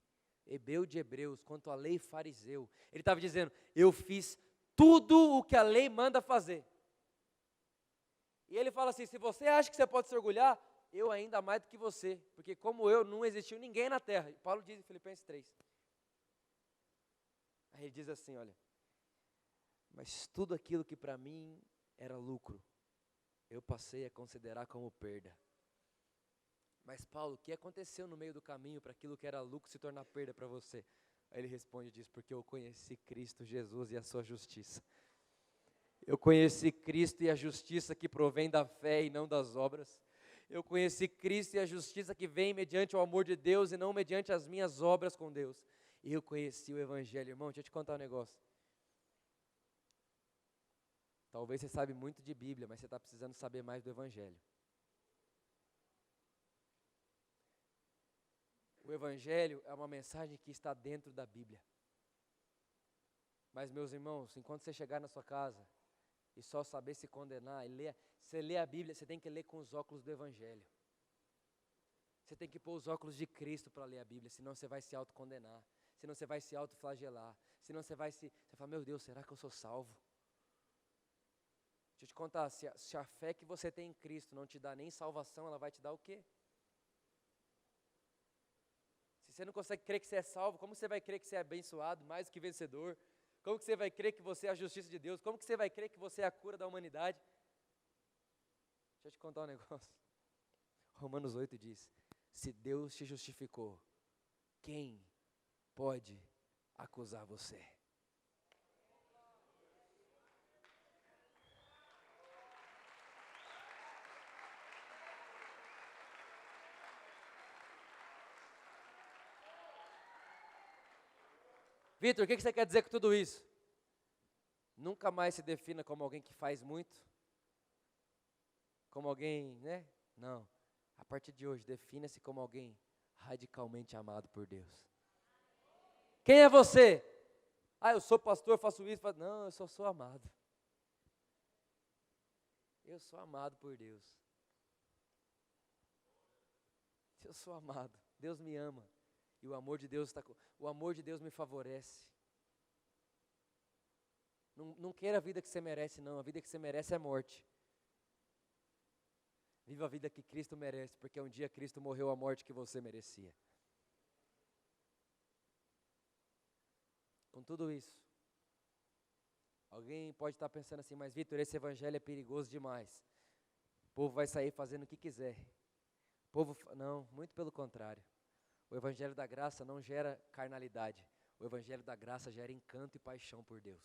hebreu de hebreus, quanto à lei fariseu. Ele estava dizendo, eu fiz tudo o que a lei manda fazer. E ele fala assim, se você acha que você pode se orgulhar, eu ainda mais do que você, porque como eu, não existiu ninguém na terra. Paulo diz em Filipenses 3. Aí ele diz assim, olha, mas tudo aquilo que para mim era lucro, eu passei a considerar como perda. Mas Paulo, o que aconteceu no meio do caminho para aquilo que era lucro se tornar perda para você? Aí ele responde e diz, porque eu conheci Cristo Jesus e a sua justiça. Eu conheci Cristo e a justiça que provém da fé e não das obras. Eu conheci Cristo e a justiça que vem mediante o amor de Deus e não mediante as minhas obras com Deus. E eu conheci o Evangelho. Irmão, deixa eu te contar um negócio. Talvez você sabe muito de Bíblia, mas você está precisando saber mais do Evangelho. O Evangelho é uma mensagem que está dentro da Bíblia. Mas, meus irmãos, enquanto você chegar na sua casa e só saber se condenar, você lê a Bíblia, você tem que ler com os óculos do Evangelho. Você tem que pôr os óculos de Cristo para ler a Bíblia, senão você vai se autocondenar, senão você vai se autoflagelar, senão você fala, meu Deus, será que eu sou salvo? Deixa eu te contar, se a fé que você tem em Cristo não te dá nem salvação, ela vai te dar o quê? Se você não consegue crer que você é salvo, como você vai crer que você é abençoado, mais do que vencedor? Como que você vai crer que você é a justiça de Deus? Como que você vai crer que você é a cura da humanidade? Deixa eu te contar um negócio. Romanos 8 diz, se Deus te justificou, quem pode acusar você? Vitor, o que você quer dizer com tudo isso? Nunca mais se defina como alguém que faz muito, como alguém, né? Não. A partir de hoje, defina-se como alguém radicalmente amado por Deus. Quem é você? Eu sou pastor, faço isso. Não, eu só sou amado. Eu sou amado por Deus. Eu sou amado. Deus me ama. E o amor de Deus o amor de Deus me favorece. Não queira a vida que você merece, não. A vida que você merece é morte. Viva a vida que Cristo merece, porque um dia Cristo morreu a morte que você merecia. Com tudo isso, alguém pode estar pensando assim, mas Vitor, esse evangelho é perigoso demais. O povo vai sair fazendo o que quiser. Não, muito pelo contrário. O evangelho da graça não gera carnalidade. O evangelho da graça gera encanto e paixão por Deus.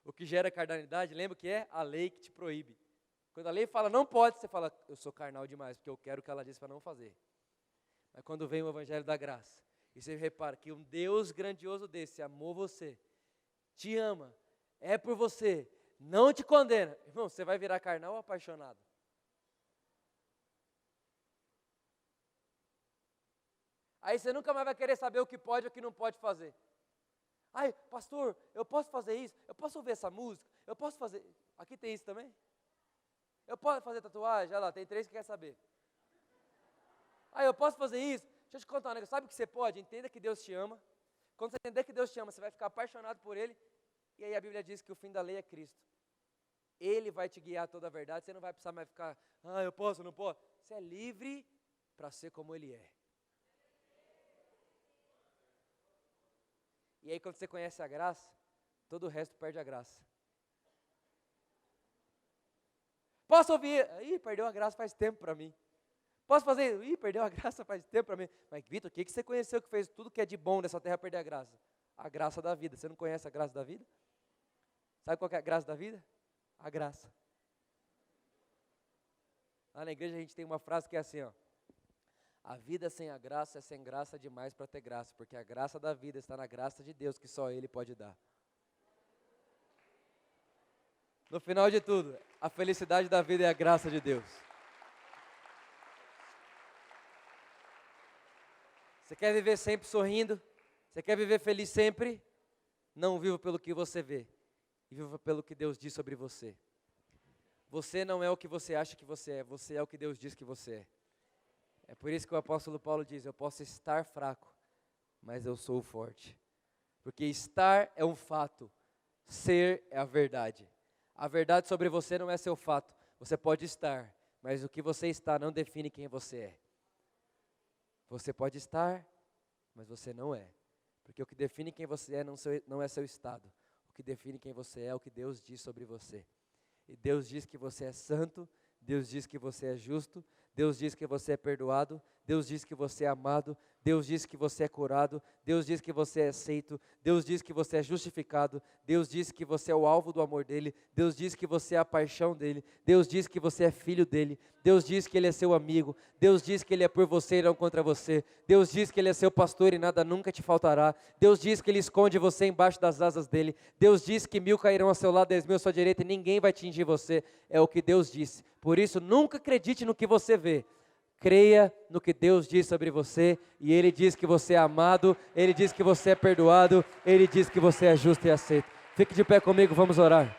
O que gera carnalidade, lembra o que é? A lei que te proíbe. Quando a lei fala não pode, você fala, eu sou carnal demais, porque eu quero o que ela disse para não fazer. Mas quando vem o evangelho da graça, e você repara que um Deus grandioso desse amou você, te ama, é por você, não te condena. Irmão, você vai virar carnal ou apaixonado? Aí você nunca mais vai querer saber o que pode e o que não pode fazer. Pastor, eu posso fazer isso? Eu posso ouvir essa música? Eu posso fazer... Aqui tem isso também? Eu posso fazer tatuagem? Olha lá, tem 3 que quer saber. Eu posso fazer isso? Deixa eu te contar um negócio. Sabe o que você pode? Entenda que Deus te ama. Quando você entender que Deus te ama, você vai ficar apaixonado por Ele. E aí a Bíblia diz que o fim da lei é Cristo. Ele vai te guiar a toda a verdade. Você não vai precisar mais ficar, eu posso, não posso. Você é livre para ser como Ele é. E aí quando você conhece a graça, todo o resto perde a graça. Posso ouvir? Perdeu a graça faz tempo para mim. Posso fazer? Perdeu a graça faz tempo para mim. Mas Vitor, o que você conheceu que fez tudo que é de bom nessa terra perder a graça? A graça da vida. Você não conhece a graça da vida? Sabe qual que é a graça da vida? A graça. Lá na igreja a gente tem uma frase que é assim, a vida sem a graça é sem graça demais para ter graça, porque a graça da vida está na graça de Deus que só Ele pode dar. No final de tudo, a felicidade da vida é a graça de Deus. Você quer viver sempre sorrindo? Você quer viver feliz sempre? Não viva pelo que você vê, viva pelo que Deus diz sobre você. Você não é o que você acha que você é o que Deus diz que você é. É por isso que o apóstolo Paulo diz, eu posso estar fraco, mas eu sou forte. Porque estar é um fato, ser é a verdade. A verdade sobre você não é seu fato, você pode estar, mas o que você está não define quem você é. Você pode estar, mas você não é. Porque o que define quem você é não é seu estado. O que define quem você é o que Deus diz sobre você. E Deus diz que você é santo, Deus diz que você é justo, Deus diz que você é perdoado, Deus diz que você é amado, Deus diz que você é curado, Deus diz que você é aceito, Deus diz que você é justificado, Deus diz que você é o alvo do amor dEle, Deus diz que você é a paixão dEle, Deus diz que você é filho dEle, Deus diz que Ele é seu amigo, Deus diz que Ele é por você e não contra você, Deus diz que Ele é seu pastor e nada nunca te faltará, Deus diz que Ele esconde você embaixo das asas dEle, Deus diz que 1000 cairão ao seu lado, 10.000 à sua direita e ninguém vai atingir você, é o que Deus disse. Por isso, nunca acredite no que você vê. Creia no que Deus diz sobre você, e Ele diz que você é amado, Ele diz que você é perdoado, Ele diz que você é justo e aceito. Fique de pé comigo, vamos orar.